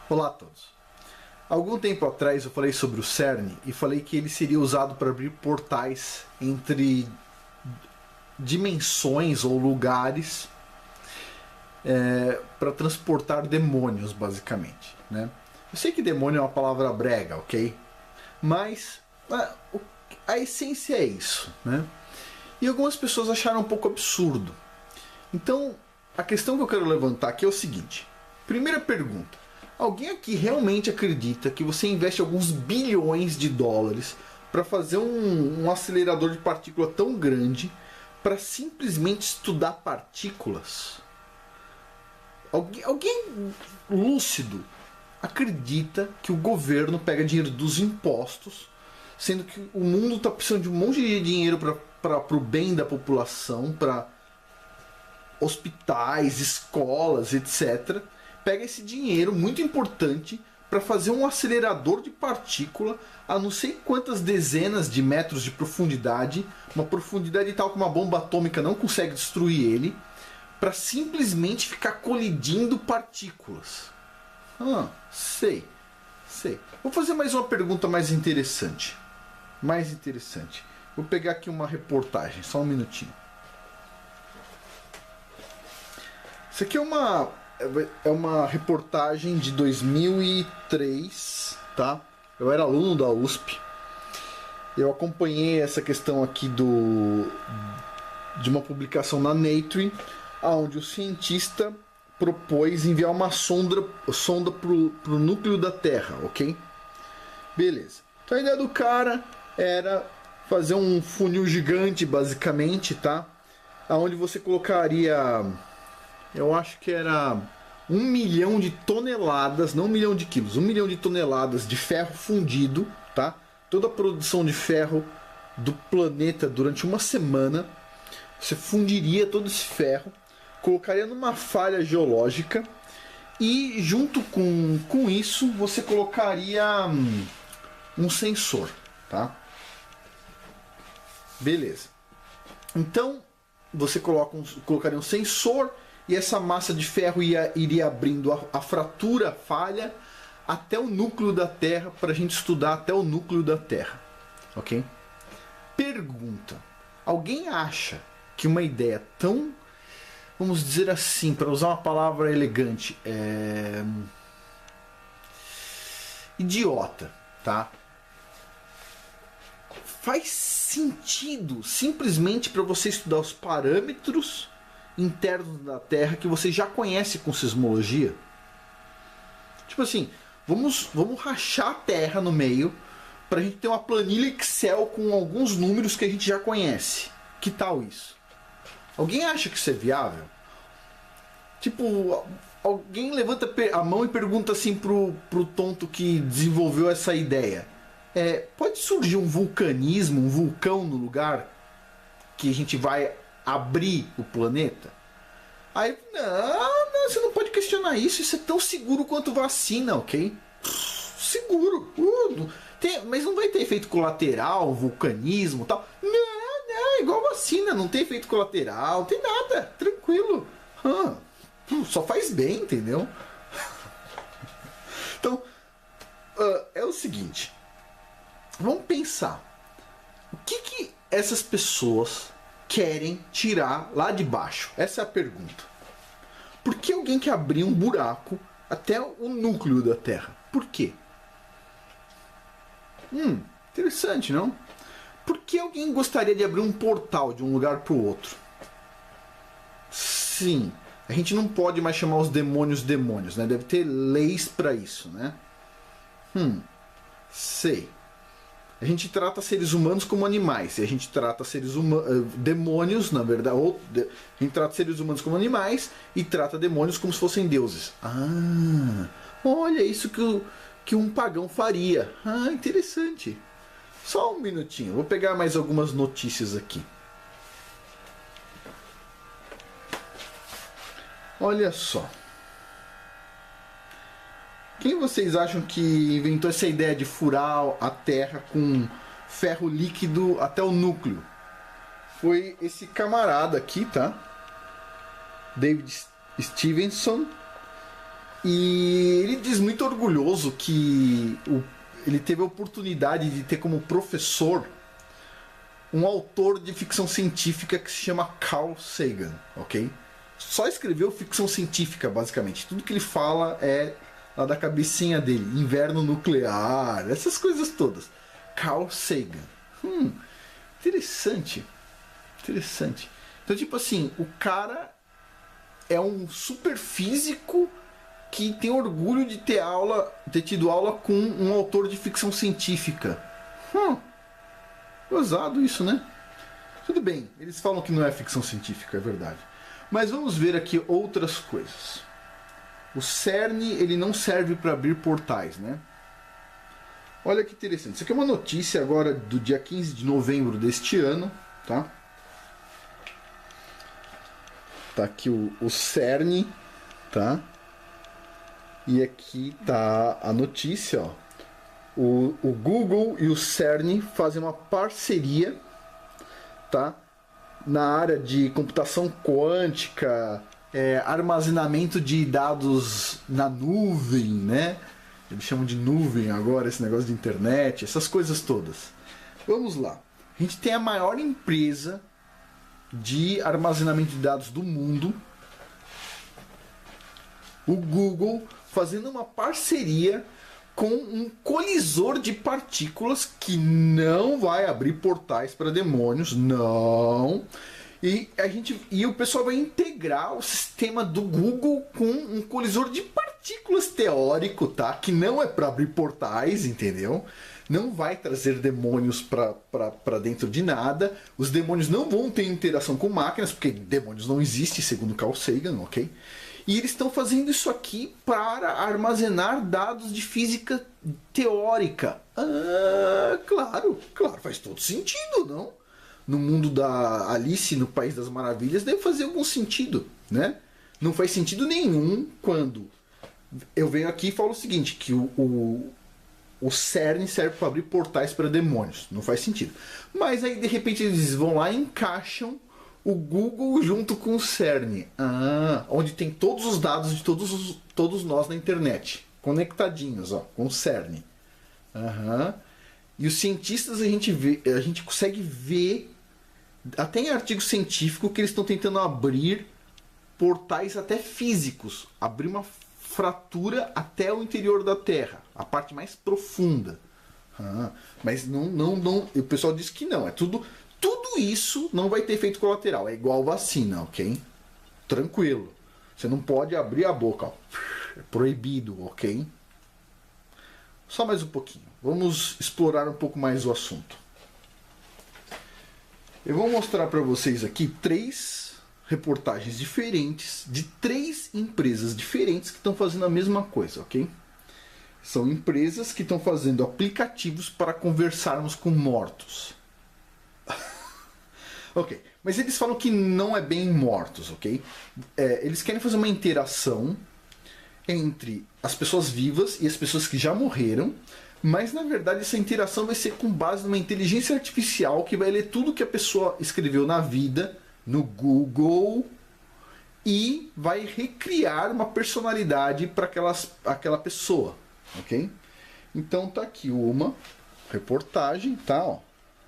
Olá a todos. Algum tempo atrás eu falei sobre o CERN e falei que ele seria usado para abrir portais entre dimensões ou lugares para transportar demônios, basicamente, né? Eu sei que demônio é uma palavra brega, ok? Mas a essência é isso, né? E algumas pessoas acharam um pouco absurdo. Então, a questão que eu quero levantar aqui é o seguinte. Primeira pergunta. Alguém aqui realmente acredita que você investe alguns bilhões de dólares para fazer um acelerador de partícula tão grande para simplesmente estudar partículas? Alguém lúcido acredita que o governo pega dinheiro dos impostos, sendo que o mundo está precisando de um monte de dinheiro para o bem da população, para hospitais, escolas, etc., pega esse dinheiro muito importante para fazer um acelerador de partícula a não sei quantas dezenas de metros de profundidade, uma profundidade tal que uma bomba atômica não consegue destruir ele, para simplesmente ficar colidindo partículas. Sei. Vou fazer mais uma pergunta mais interessante. Vou pegar aqui uma reportagem, só um minutinho. Isso aqui é uma reportagem de 2003, tá? Eu era aluno da USP. Eu acompanhei essa questão aqui de uma publicação na Nature, onde o cientista propôs enviar uma sonda para o núcleo da Terra, ok? Beleza. Então a ideia do cara era fazer um funil gigante, basicamente, tá? Onde você colocaria... Eu acho que era 1 milhão de toneladas, não 1 milhão de quilos, 1 milhão de toneladas de ferro fundido, tá? Toda a produção de ferro do planeta durante uma semana, você fundiria todo esse ferro, colocaria numa falha geológica e junto com isso você colocaria um sensor, tá? Beleza. Então você colocaria um sensor e essa massa de ferro iria abrindo a fratura, a falha, até o núcleo da Terra, para a gente estudar até o núcleo da Terra. Ok? Pergunta. Alguém acha que uma ideia tão, vamos dizer assim, para usar uma palavra elegante, idiota, tá? Faz sentido simplesmente para você estudar os parâmetros internos da Terra que você já conhece com sismologia? Tipo assim, vamos rachar a Terra no meio pra gente ter uma planilha Excel com alguns números que a gente já conhece. Que tal isso? Alguém acha que isso é viável? Tipo, alguém levanta a mão e pergunta assim pro tonto que desenvolveu essa ideia. Pode surgir um vulcanismo, um vulcão no lugar que a gente vai abrir o planeta? Aí, não, você não pode questionar isso é tão seguro quanto vacina, ok? Seguro. Mas não vai ter efeito colateral, vulcanismo e tal. Não, igual vacina, não tem efeito colateral, não tem nada, tranquilo. Só faz bem, entendeu? Então, é o seguinte, vamos pensar. O que essas pessoas querem tirar lá de baixo? Essa é a pergunta. Por que alguém quer abrir um buraco até o núcleo da Terra? Por quê? Interessante, não? Por que alguém gostaria de abrir um portal de um lugar para o outro? Sim, a gente não pode mais chamar os demônios, né? Deve ter leis para isso, né? Sei. A gente trata seres humanos como animais. E a gente trata demônios, na verdade. A gente trata seres humanos como animais e trata demônios como se fossem deuses. Olha, isso que um pagão faria. Interessante. Só um minutinho. Vou pegar mais algumas notícias aqui. Olha só. Quem vocês acham que inventou essa ideia de furar a Terra com ferro líquido até o núcleo? Foi esse camarada aqui, tá? David Stevenson. E ele diz muito orgulhoso que ele teve a oportunidade de ter como professor um autor de ficção científica que se chama Carl Sagan, ok? Só escreveu ficção científica, basicamente. Tudo que ele fala é lá da cabecinha dele. Inverno nuclear, essas coisas todas. Carl Sagan. Interessante. Interessante. Então, tipo assim, o cara é um super físico que tem orgulho de ter tido aula com um autor de ficção científica. Ousado isso, né? Tudo bem, eles falam que não é ficção científica, é verdade. Mas vamos ver aqui outras coisas. O CERN, ele não serve para abrir portais, né? Olha que interessante. Isso aqui é uma notícia agora do dia 15 de novembro deste ano, tá? Tá aqui o CERN, tá? E aqui tá a notícia, ó. O Google e o CERN fazem uma parceria, tá? Na área de computação quântica, armazenamento de dados na nuvem, né? Eles chamam de nuvem agora, esse negócio de internet, essas coisas todas. Vamos lá. A gente tem a maior empresa de armazenamento de dados do mundo, o Google, fazendo uma parceria com um colisor de partículas que não vai abrir portais para demônios, não. E o pessoal vai integrar o sistema do Google com um colisor de partículas teórico, tá? Que não é para abrir portais, entendeu? Não vai trazer demônios para dentro de nada. Os demônios não vão ter interação com máquinas, porque demônios não existem, segundo Carl Sagan, ok? E eles estão fazendo isso aqui para armazenar dados de física teórica. Claro, faz todo sentido, não? No mundo da Alice no País das Maravilhas deve fazer algum sentido, né? Não faz sentido nenhum quando eu venho aqui e falo o seguinte, que o CERN serve para abrir portais para demônios. Não faz sentido. Mas aí de repente eles vão lá e encaixam o Google junto com o CERN, onde tem todos os dados de todos nós na internet, conectadinhos, ó, com o CERN. E os cientistas a gente consegue ver, até em artigo científico, que eles estão tentando abrir portais até físicos, abrir uma fratura até o interior da Terra, a parte mais profunda. Mas não, o pessoal diz que não, é tudo isso não vai ter efeito colateral. É igual vacina, ok? Tranquilo. Você não pode abrir a boca, ó. É proibido, ok? Só mais um pouquinho. Vamos explorar um pouco mais o assunto. Eu vou mostrar para vocês aqui 3 reportagens diferentes de 3 empresas diferentes que estão fazendo a mesma coisa, ok? São empresas que estão fazendo aplicativos para conversarmos com mortos. Ok, mas eles falam que não é bem mortos, ok? Eles querem fazer uma interação entre as pessoas vivas e as pessoas que já morreram, mas na verdade essa interação vai ser com base numa inteligência artificial que vai ler tudo que a pessoa escreveu na vida, no Google, e vai recriar uma personalidade para aquela pessoa, ok? Então tá aqui uma reportagem, tá? Ó.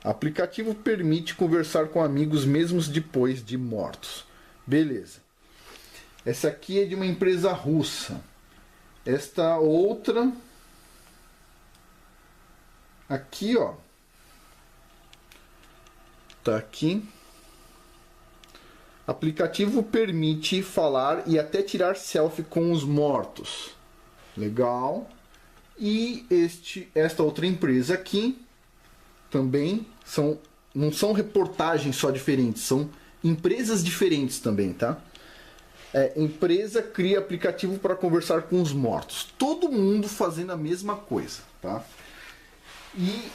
Aplicativo permite conversar com amigos mesmo depois de mortos. Beleza. Essa aqui é de uma empresa russa. Esta outra aqui, ó. Tá aqui. Aplicativo permite falar e até tirar selfie com os mortos. Legal. E esta outra empresa aqui também não são reportagens só diferentes, são empresas diferentes também, tá? Empresa cria aplicativo para conversar com os mortos. Todo mundo fazendo a mesma coisa, tá?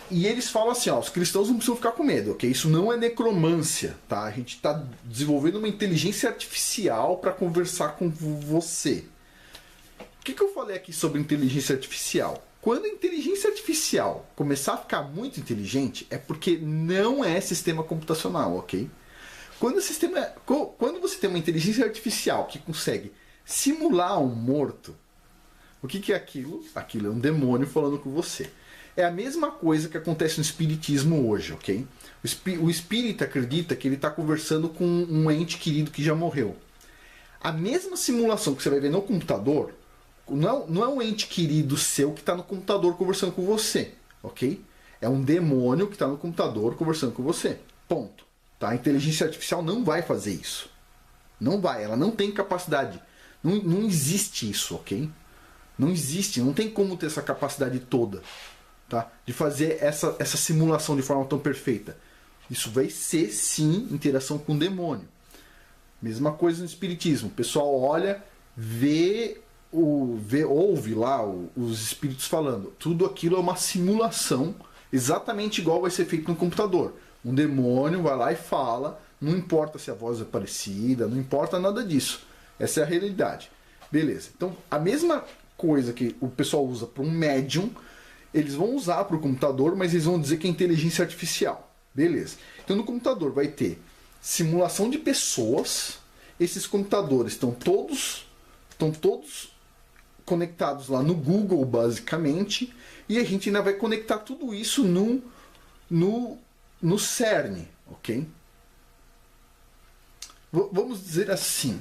E eles falam assim, ó, os cristãos não precisam ficar com medo, ok? Isso não é necromância, tá? A gente está desenvolvendo uma inteligência artificial para conversar com você. O que eu falei aqui sobre inteligência artificial? Quando a inteligência artificial começar a ficar muito inteligente, é porque não é sistema computacional, ok? Quando você tem uma inteligência artificial que consegue simular um morto, O que é aquilo? Aquilo é um demônio falando com você. É a mesma coisa que acontece no espiritismo hoje, ok? O espírita acredita que ele está conversando com um ente querido que já morreu. A mesma simulação que você vai ver no computador, não é um ente querido seu que está no computador conversando com você, ok? É um demônio que está no computador conversando com você. Ponto. Tá? A inteligência artificial não vai fazer isso. Não vai, ela não tem capacidade. Não existe isso, ok? Não existe, não tem como ter essa capacidade toda, tá? De fazer essa simulação de forma tão perfeita. Isso vai ser, sim, interação com o demônio. Mesma coisa no espiritismo. O pessoal olha, ouve lá os espíritos falando. Tudo aquilo é uma simulação, exatamente igual vai ser feito no computador. Um demônio vai lá e fala, não importa se a voz é parecida, não importa nada disso. Essa é a realidade. Beleza. Então, a mesma coisa que o pessoal usa para um médium, eles vão usar para o computador, mas eles vão dizer que é inteligência artificial. Beleza. Então, no computador vai ter simulação de pessoas. Esses computadores estão todos conectados lá no Google, basicamente, e a gente ainda vai conectar tudo isso no CERN, ok? Vamos dizer assim,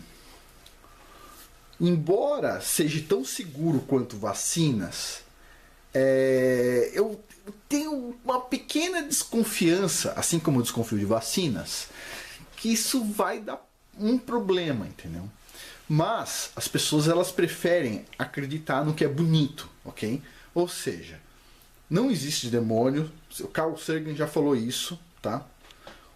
embora seja tão seguro quanto vacinas, eu tenho uma pequena desconfiança, assim como eu desconfio de vacinas, que isso vai dar um problema, entendeu? Mas as pessoas elas preferem acreditar no que é bonito, ok? Ou seja, não existe demônio. O Carl Sagan já falou isso, tá?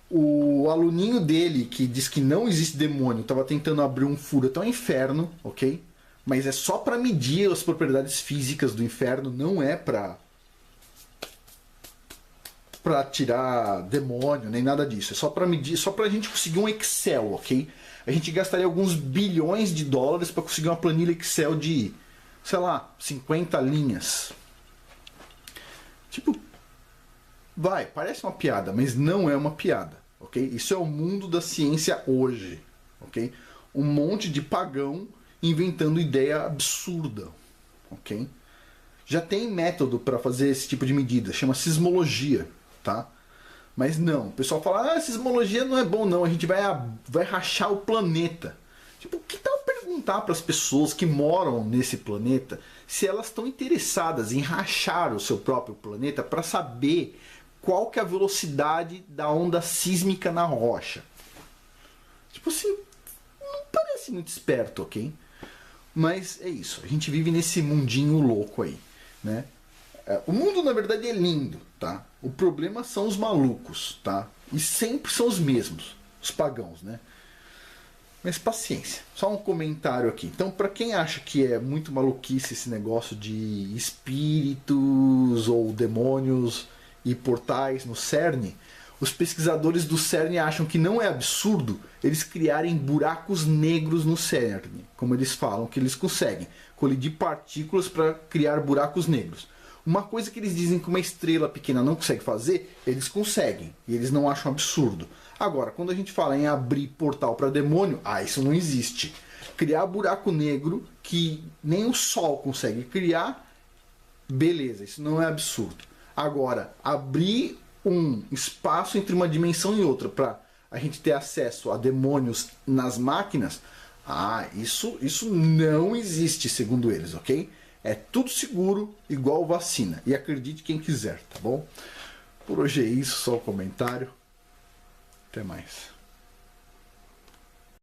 O aluninho dele que diz que não existe demônio estava tentando abrir um furo até o inferno, ok? Mas é só para medir as propriedades físicas do inferno, não é para tirar demônio, nem nada disso. É só para medir, só para a gente conseguir um Excel, ok? A gente gastaria alguns bilhões de dólares para conseguir uma planilha Excel de, sei lá, 50 linhas. Tipo, parece uma piada, mas não é uma piada, ok? Isso é o mundo da ciência hoje, ok? Um monte de pagão inventando ideia absurda, ok? Já tem método para fazer esse tipo de medida, chama sismologia, tá? Mas não, o pessoal fala, sismologia não é bom não, a gente vai rachar o planeta. Tipo, que tal perguntar para as pessoas que moram nesse planeta se elas estão interessadas em rachar o seu próprio planeta para saber qual que é a velocidade da onda sísmica na rocha? Tipo assim, não parece muito esperto, ok? Mas é isso, a gente vive nesse mundinho louco aí, né? O mundo, na verdade, é lindo, tá? O problema são os malucos, tá? E sempre são os mesmos, os pagãos, né? Mas paciência, só um comentário aqui. Então, para quem acha que é muito maluquice esse negócio de espíritos ou demônios e portais no CERN, os pesquisadores do CERN acham que não é absurdo eles criarem buracos negros no CERN, como eles falam que eles conseguem, colidir partículas para criar buracos negros. Uma coisa que eles dizem que uma estrela pequena não consegue fazer, eles conseguem, e eles não acham absurdo. Agora, quando a gente fala em abrir portal para demônio, isso não existe. Criar buraco negro que nem o Sol consegue criar, beleza, isso não é absurdo. Agora, abrir um espaço entre uma dimensão e outra para a gente ter acesso a demônios nas máquinas, isso não existe, segundo eles, ok? É tudo seguro, igual vacina. E acredite quem quiser, tá bom? Por hoje é isso, só um comentário. Até mais.